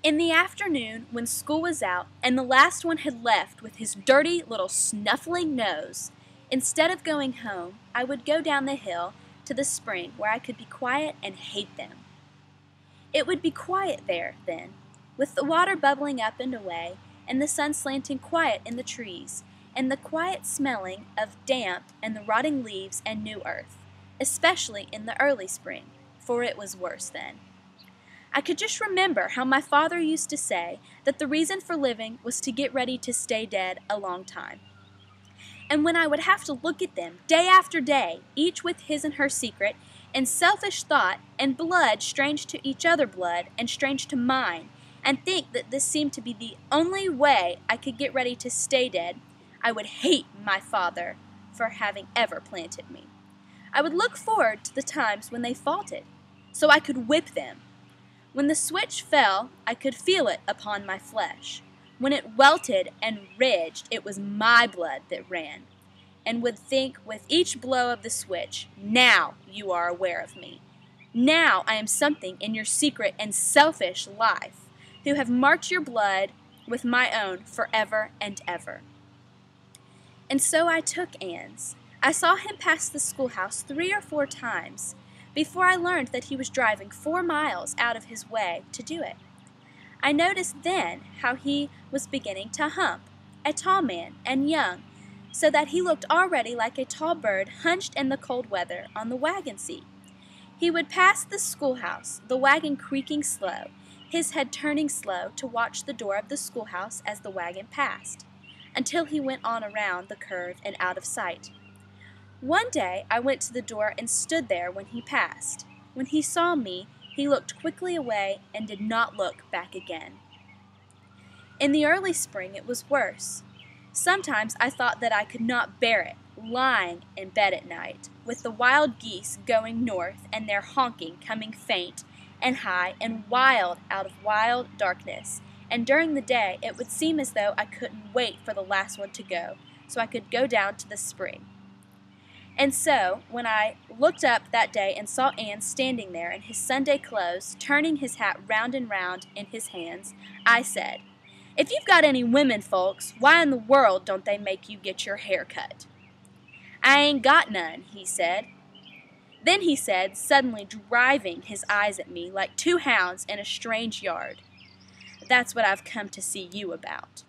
In the afternoon, when school was out and the last one had left with his dirty little snuffling nose, instead of going home, I would go down the hill to the spring where I could be quiet and hate them. It would be quiet there, then, with the water bubbling up and away, and the sun slanting quiet in the trees, and the quiet smelling of damp and the rotting leaves and new earth, especially in the early spring, for it was worse then. I could just remember how my father used to say that the reason for living was to get ready to stay dead a long time. And when I would have to look at them day after day, each with his and her secret, and selfish thought, and blood strange to each other blood, and strange to mine, and think that this seemed to be the only way I could get ready to stay dead, I would hate my father for having ever planted me. I would look forward to the times when they faltered, so I could whip them. When the switch fell, I could feel it upon my flesh. When it welted and ridged, it was my blood that ran, and would think with each blow of the switch, now you are aware of me. Now I am something in your secret and selfish life, who have marked your blood with my own forever and ever. And so I took Anne's. I saw him pass the schoolhouse 3 or 4 times before I learned that he was driving 4 miles out of his way to do it. I noticed then how he was beginning to hump, a tall man and young, so that he looked already like a tall bird hunched in the cold weather on the wagon seat. He would pass the schoolhouse, the wagon creaking slow, his head turning slow to watch the door of the schoolhouse as the wagon passed, until he went on around the curve and out of sight. One day I went to the door and stood there when he passed. When he saw me, he looked quickly away and did not look back again. In the early spring it was worse. Sometimes I thought that I could not bear it, lying in bed at night, with the wild geese going north and their honking coming faint and high and wild out of wild darkness, and during the day it would seem as though I couldn't wait for the last one to go, so I could go down to the spring. And so, when I looked up that day and saw Anne standing there in his Sunday clothes, turning his hat round and round in his hands, I said, "If you've got any women folks, why in the world don't they make you get your hair cut?" "I ain't got none," he said. Then he said, suddenly driving his eyes at me like 2 hounds in a strange yard, "That's what I've come to see you about."